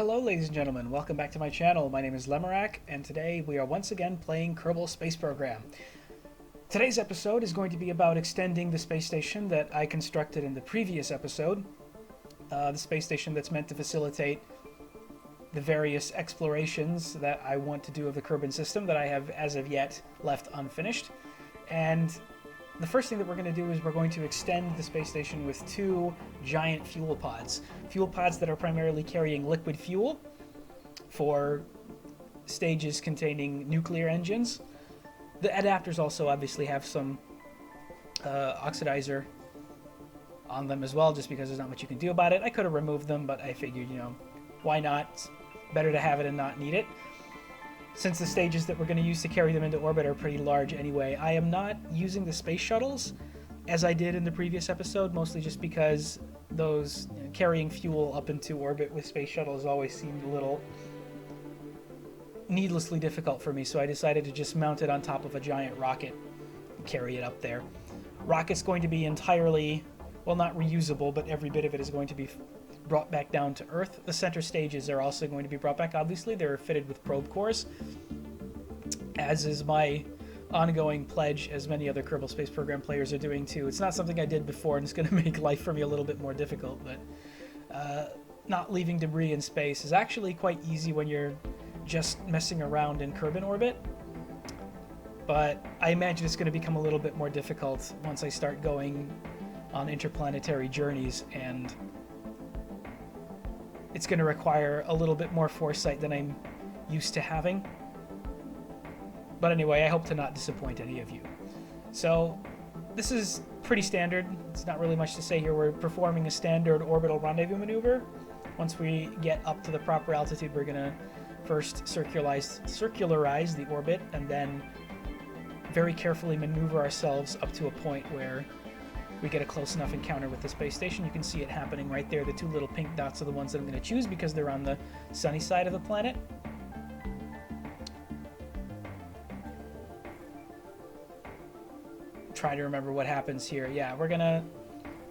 Hello ladies and gentlemen, welcome back to my channel. My name is Lemorak, and today we are once again playing Kerbal Space Program. Today's episode is going to be about extending the space station that I constructed in the previous episode. The space station that's meant to facilitate the various explorations that I want to do of the Kerbal system that I have as of yet left unfinished. And the first thing that we're going to do is we're going to extend the space station with two giant fuel pods. Fuel pods that are primarily carrying liquid fuel for stages containing nuclear engines. The adapters also obviously have some oxidizer on them as well, just because there's not much you can do about it. I could have removed them, but I figured, why not? It's better to have it and not need it. Since the stages that we're going to use to carry them into orbit are pretty large anyway, I am not using the space shuttles as I did in the previous episode, mostly just because those carrying fuel up into orbit with space shuttles always seemed a little needlessly difficult for me, so I decided to just mount it on top of a giant rocket and carry it up there. Rocket's going to be entirely, well, not reusable, but every bit of it is going to be brought back down to Earth. The center stages are also going to be brought back, obviously. They're fitted with probe cores, as is my ongoing pledge, as many other Kerbal Space Program players are doing too. It's not something I did before, and it's going to make life for me a little bit more difficult, but not leaving debris in space is actually quite easy when you're just messing around in Kerbal orbit. But I imagine it's going to become a little bit more difficult once I start going on interplanetary journeys, and it's going to require a little bit more foresight than I'm used to having. But anyway, I hope to not disappoint any of you. So this is pretty standard. It's not really much to say here. We're performing a standard orbital rendezvous maneuver. Once we get up to the proper altitude, we're going to first circularize the orbit, and then very carefully maneuver ourselves up to a point where we get a close enough encounter with the space station. You can see it happening right there. The two little pink dots are the ones that I'm going to choose because they're on the sunny side of the planet. Try to remember what happens here. Yeah, we're going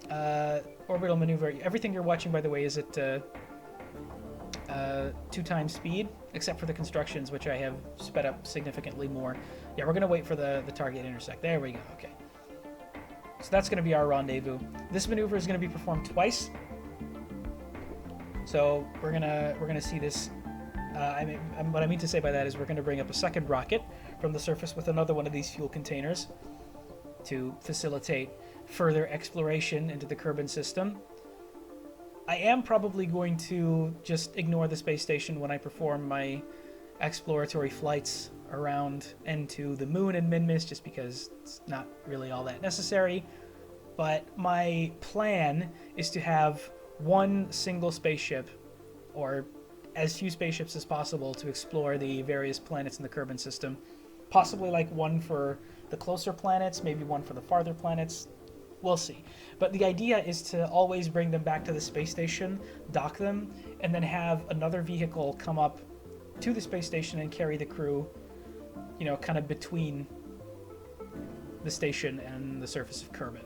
to orbital maneuver. Everything you're watching, by the way, is at 2 times speed, except for the constructions, which I have sped up significantly more. Yeah, we're going to wait for the target intersect. There we go. Okay. So that's going to be our rendezvous. This maneuver is going to be performed twice. So we're gonna see this. What I mean to say by that is we're going to bring up a second rocket from the surface with another one of these fuel containers to facilitate further exploration into the Kerbal system. I am probably going to just ignore the space station when I perform my exploratory flights around and to the moon and Minmus, just because it's not really all that necessary. But my plan is to have one single spaceship, or as few spaceships as possible, to explore the various planets in the Kerbal system. Possibly like one for the closer planets, maybe one for the farther planets. We'll see. But the idea is to always bring them back to the space station, dock them, and then have another vehicle come up to the space station and carry the crew, kind of between the station and the surface of Kerbal.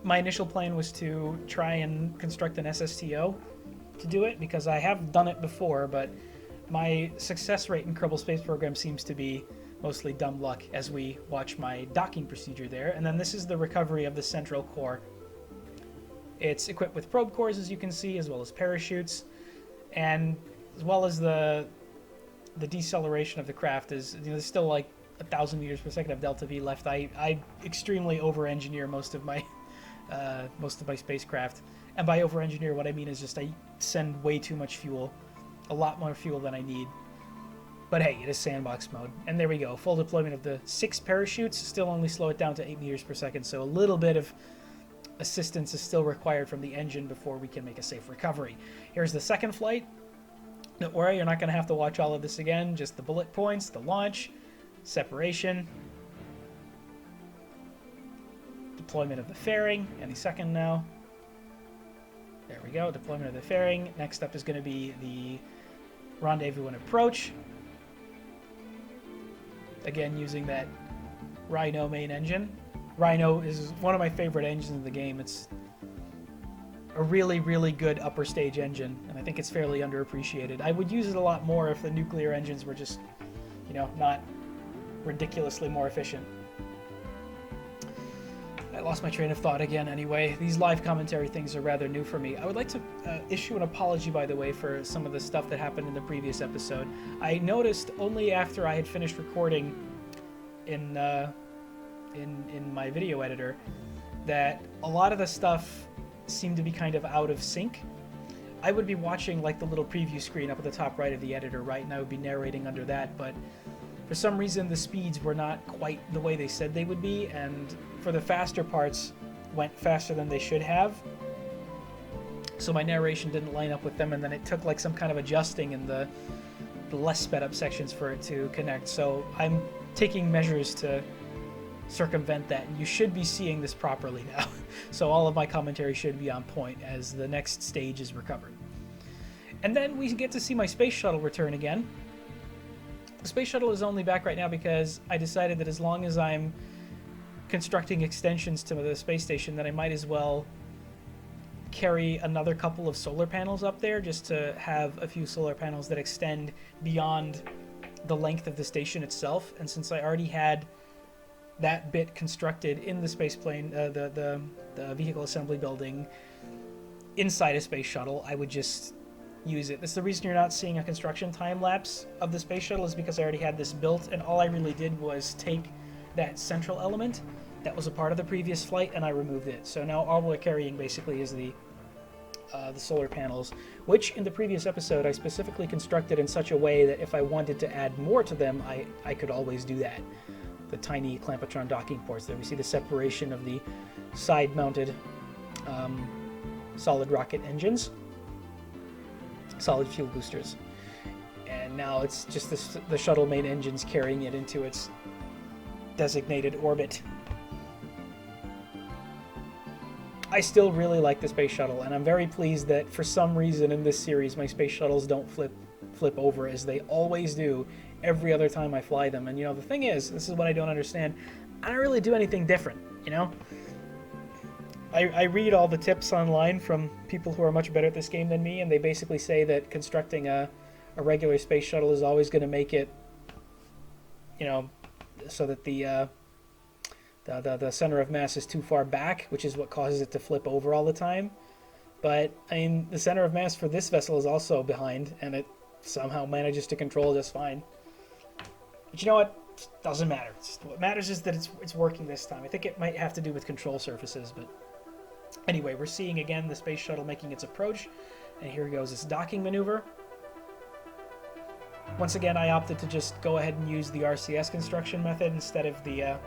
My initial plan was to try and construct an SSTO to do it, because I have done it before, but my success rate in Kerbal Space Program seems to be mostly dumb luck, as we watch my docking procedure there. And then this is the recovery of the central core. It's equipped with probe cores, as you can see, as well as parachutes, and as well as the deceleration of the craft is, there's still like 1,000 meters per second of delta V left. I extremely over-engineer most of my spacecraft, and by over-engineer, what I mean is just I send way too much fuel, a lot more fuel than I need. But hey, it is sandbox mode, and there we go. Full deployment of the 6 parachutes, still only slow it down to 8 meters per second, so a little bit of assistance is still required from the engine before we can make a safe recovery. Here's the second flight. Don't worry, you're not going to have to watch all of this again, just the bullet points, the launch, separation, deployment of the fairing, any second now. There we go, deployment of the fairing. Next up is going to be the rendezvous and approach. Again, using that Rhino main engine. Rhino is one of my favorite engines in the game. It's a really, really good upper stage engine, and I think it's fairly underappreciated. I would use it a lot more if the nuclear engines were just, not ridiculously more efficient. I lost my train of thought again anyway. These live commentary things are rather new for me. I would like to issue an apology, by the way, for some of the stuff that happened in the previous episode. I noticed only after I had finished recording in my video editor that a lot of the stuff seemed to be kind of out of sync. I would be watching like the little preview screen up at the top right of the editor, right, and I would be narrating under that, but for some reason the speeds were not quite the way they said they would be, and for the faster parts went faster than they should have. So my narration didn't line up with them, and then it took like some kind of adjusting in the less sped up sections for it to connect. So I'm taking measures to circumvent that, and you should be seeing this properly now. So all of my commentary should be on point as the next stage is recovered. And then we get to see my space shuttle return again. The space shuttle is only back right now because I decided that as long as I'm constructing extensions to the space station, then I might as well carry another couple of solar panels up there, just to have a few solar panels that extend beyond the length of the station itself. And since I already had that bit constructed in the space plane, the vehicle assembly building inside a space shuttle, I would just use it. That's the reason you're not seeing a construction time lapse of the space shuttle, is because I already had this built, and all I really did was take that central element that was a part of the previous flight and I removed it. So now all we're carrying basically is the solar panels, which in the previous episode I specifically constructed in such a way that if I wanted to add more to them, I could always do that. The tiny Clampetron docking ports there. We see the separation of the side-mounted solid rocket engines, solid fuel boosters, and now it's just the shuttle main engines carrying it into its designated orbit. I still really like the space shuttle, and I'm very pleased that for some reason in this series my space shuttles don't flip over as they always do every other time I fly them. And the thing is, this is what I don't understand, I don't really do anything different. I read all the tips online from people who are much better at this game than me, and they basically say that constructing a regular space shuttle is always going to make it, so that the center of mass is too far back, which is what causes it to flip over all the time. But I mean, the center of mass for this vessel is also behind, and it somehow manages to control just fine. But you know what? Doesn't matter. What matters is that it's working this time. I think it might have to do with control surfaces, but anyway, we're seeing again the space shuttle making its approach, and here goes its docking maneuver. Once again, I opted to just go ahead and use the RCS construction method instead of the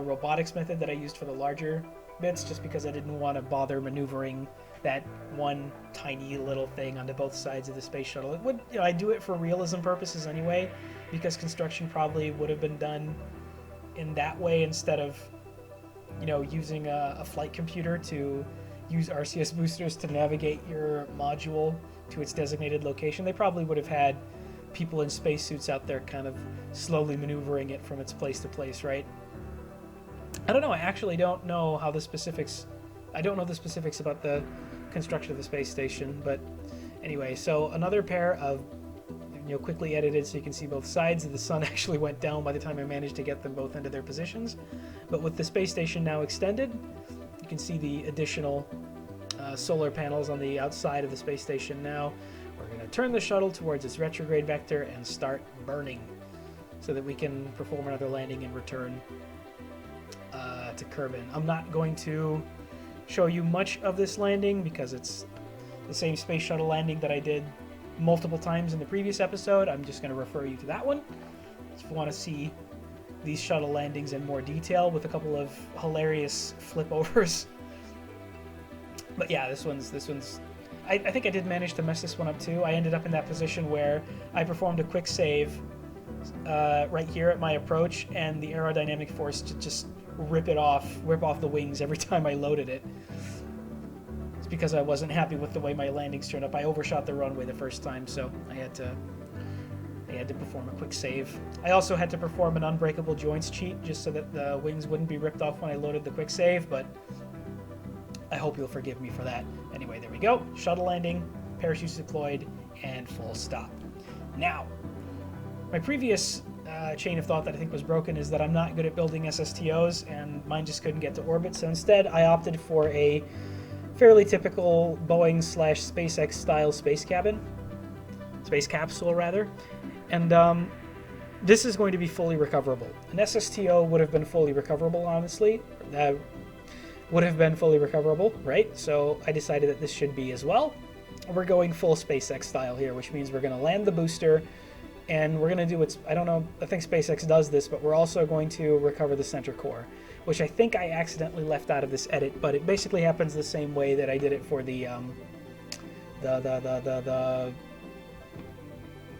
robotics method that I used for the larger bits, just because I didn't want to bother maneuvering that one tiny little thing onto both sides of the space shuttle. It would, I do it for realism purposes anyway, because construction probably would have been done in that way instead of, using a flight computer to use RCS boosters to navigate your module to its designated location. They probably would have had people in spacesuits out there kind of slowly maneuvering it from its place to place, right? I don't know. I actually don't know how the specifics. I don't know the specifics about the construction of the space station, but anyway. So another pair of, quickly edited so you can see both sides. The sun actually went down by the time I managed to get them both into their positions. But with the space station now extended, you can see the additional solar panels on the outside of the space station now. We're going to turn the shuttle towards its retrograde vector and start burning so that we can perform another landing and return to Kerbin. I'm not going to show you much of this landing because it's the same space shuttle landing that I did multiple times in the previous episode. I'm just going to refer you to that one. If you want to see these shuttle landings in more detail with a couple of hilarious flip overs. But yeah, this one's I think I did manage to mess this one up too. I ended up in that position where I performed a quick save right here at my approach, and the aerodynamic force to just rip off the wings every time I loaded it. It's because I wasn't happy with the way my landings turned up. I overshot the runway the first time, so I had to perform a quick save. I also had to perform an unbreakable joints cheat just so that the wings wouldn't be ripped off when I loaded the quick save, but I hope you'll forgive me for that. Anyway, there we go. Shuttle landing, parachutes deployed, and full stop. Now, my previous chain of thought that I think was broken is that I'm not good at building SSTOs, and mine just couldn't get to orbit. So instead, I opted for a fairly typical Boeing/SpaceX style space capsule rather, and this is going to be fully recoverable. An SSTO would have been fully recoverable, honestly. Would have been fully recoverable, right? So I decided that this should be as well. We're going full SpaceX style here, which means we're going to land the booster, and we're going to do what's, I don't know, I think SpaceX does this, but we're also going to recover the center core, which I think I accidentally left out of this edit, but it basically happens the same way that I did it for the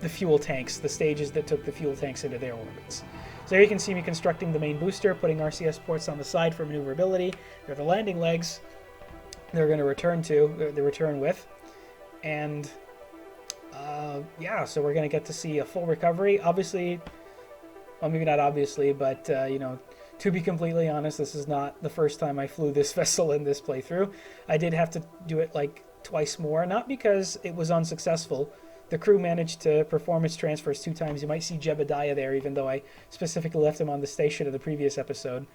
fuel tanks, the stages that took the fuel tanks into their orbits. So here you can see me constructing the main booster, putting RCS ports on the side for maneuverability. They're the landing legs they're going to return with. And yeah, so we're going to get to see a full recovery. Obviously, well, maybe not obviously, but you know, to be completely honest, this is not the first time I flew this vessel in this playthrough. I did have to do it like twice more, not because it was unsuccessful. The crew managed to perform its transfers 2 times. You might see Jebediah there, even though I specifically left him on the station of the previous episode.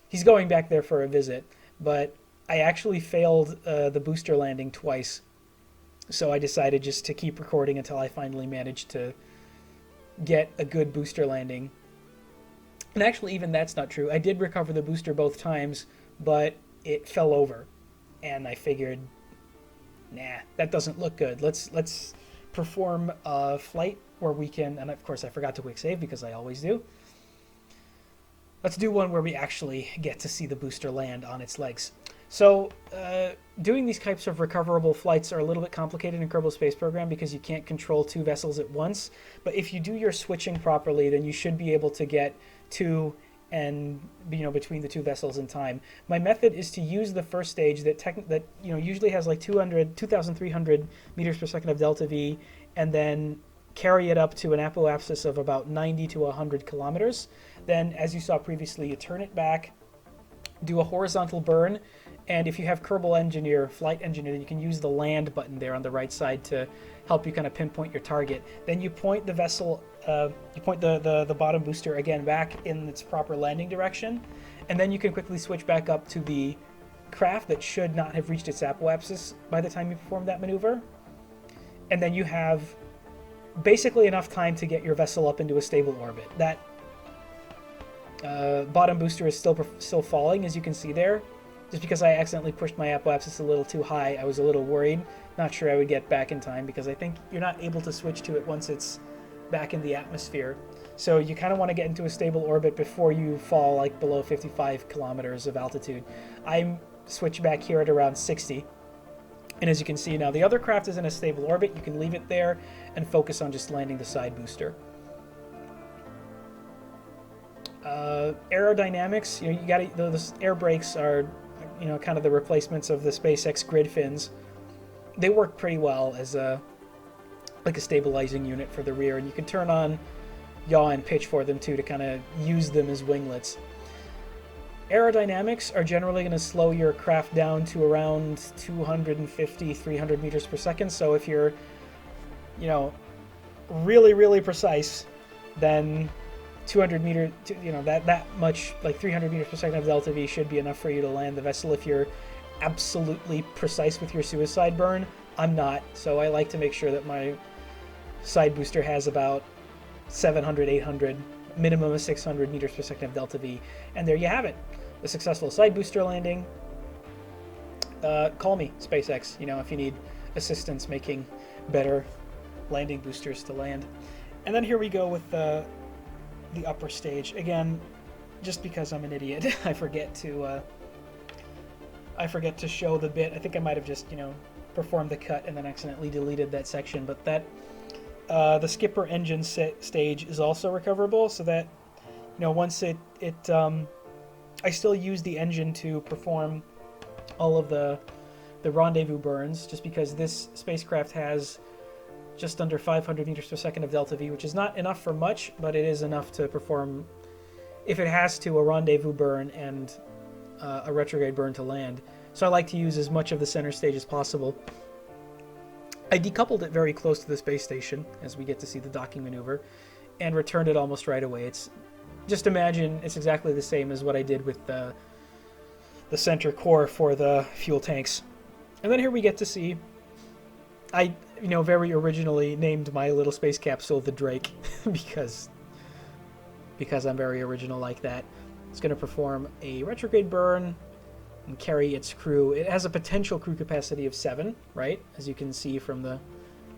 He's going back there for a visit, but I actually failed the booster landing twice. So I decided just to keep recording until I finally managed to get a good booster landing. And actually, even that's not true. I did recover the booster both times, but it fell over. And I figured, nah, that doesn't look good. Let's perform a flight where we can, and of course I forgot to quick save because I always do. Let's do one where we actually get to see the booster land on its legs. So doing these types of recoverable flights are a little bit complicated in Kerbal Space Program because you can't control 2 vessels at once. But if you do your switching properly, then you should be able to get 2 and, you know, between the 2 vessels in time. My method is to use the first stage that you know, usually has like 2,300 meters per second of delta V, and then carry it up to an apoapsis of about 90 to 100 kilometers. Then, as you saw previously, you turn it back, do a horizontal burn, and if you have Kerbal Engineer, Flight Engineer, you can use the land button there on the right side to help you kind of pinpoint your target. Then you point the vessel, you point the bottom booster again back in its proper landing direction, and then you can quickly switch back up to the craft that should not have reached its apoapsis by the time you perform that maneuver. And then you have basically enough time to get your vessel up into a stable orbit. That bottom booster is still falling, as you can see there. Just because I accidentally pushed my apoapsis a little too high, I was a little worried. Not sure I would get back in time because I think you're not able to switch to it once it's back in the atmosphere. So you kind of want to get into a stable orbit before you fall like below 55 kilometers of altitude. I'm switched back here at around 60. And as you can see now, the other craft is in a stable orbit. You can leave it there and focus on just landing the side booster. Aerodynamics, you know, you got those air brakes are, you know, kind of the replacements of the SpaceX grid fins. They work pretty well as like a stabilizing unit for the rear, and you can turn on yaw and pitch for them too to kind of use them as winglets. Aerodynamics are generally going to slow your craft down to around 250, 300 meters per second. So if you're, you know, really, really precise, then 200 meter, you know, that much, like 300 meters per second of delta V should be enough for you to land the vessel. If you're absolutely precise with your suicide burn, I'm not. So I like to make sure that my side booster has about 700, 800, minimum of 600 meters per second of delta V. And there you have it. A successful side booster landing. Call me, SpaceX, you know, if you need assistance making better landing boosters to land. And then here we go with the upper stage. Again, just because I'm an idiot, I forget to show the bit. I think I might have just, you know, performed the cut and then accidentally deleted that section, but that the skipper engine stage is also recoverable, so that, you know, once I still use the engine to perform all of the rendezvous burns, just because this spacecraft has just under 500 meters per second of delta V, which is not enough for much, but it is enough to perform, if it has to, a rendezvous burn and a retrograde burn to land. So I like to use as much of the center stage as possible. I decoupled it very close to the space station, as we get to see the docking maneuver, and returned it almost right away. It's just imagine it's exactly the same as what I did with the center core for the fuel tanks. And then here we get to see, I very originally named my little space capsule the Drake because I'm very original like that. It's going to perform a retrograde burn and carry its crew. It has a potential crew capacity of 7, right? As you can see from the,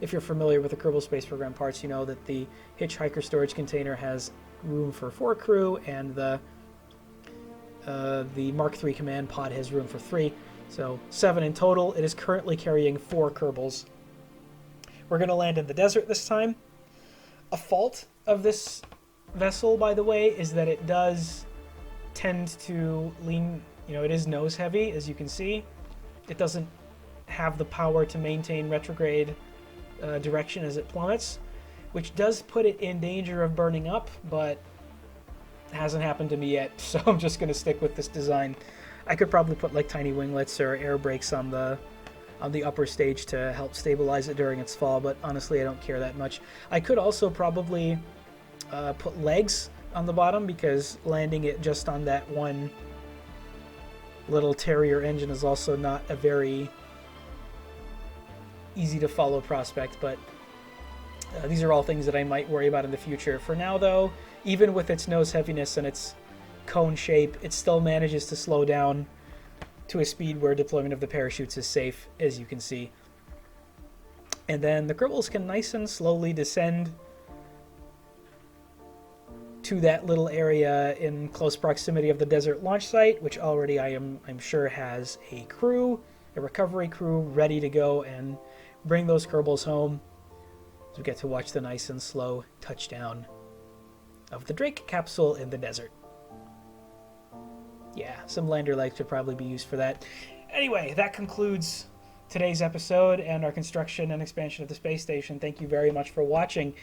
if you're familiar with the Kerbal Space Program parts, you know that the Hitchhiker storage container has room for 4 crew, and the Mark III command pod has room for 3. So 7 in total. It is currently carrying 4 Kerbals. We're going to land in the desert this time. A fault of this vessel, by the way, is that it does tend to lean, it is nose heavy, as you can see. It doesn't have the power to maintain retrograde direction as it plummets, which does put it in danger of burning up, but it hasn't happened to me yet, so I'm just going to stick with this design. I could probably put like tiny winglets or air brakes on the upper stage to help stabilize it during its fall, but honestly I don't care that much. I could also probably put legs on the bottom, because landing it just on that one little Terrier engine is also not a very easy to follow prospect, but these are all things that I might worry about in the future. For now though, even with its nose heaviness and its cone shape, it still manages to slow down to a speed where deployment of the parachutes is safe, as you can see. And then the Kerbals can nice and slowly descend to that little area in close proximity of the desert launch site, which already I'm sure has a crew, a recovery crew, ready to go and bring those Kerbals home. So we get to watch the nice and slow touchdown of the Drake capsule in the desert. Yeah, some lander legs should probably be used for that. Anyway, that concludes today's episode and our construction and expansion of the space station. Thank you very much for watching.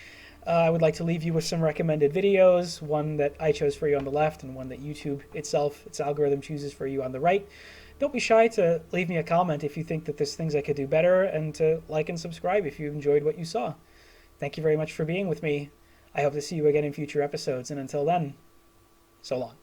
I would like to leave you with some recommended videos, one that I chose for you on the left and one that YouTube itself, its algorithm, chooses for you on the right. Don't be shy to leave me a comment if you think that there's things I could do better, and to like and subscribe if you enjoyed what you saw. Thank you very much for being with me. I hope to see you again in future episodes, and until then, so long.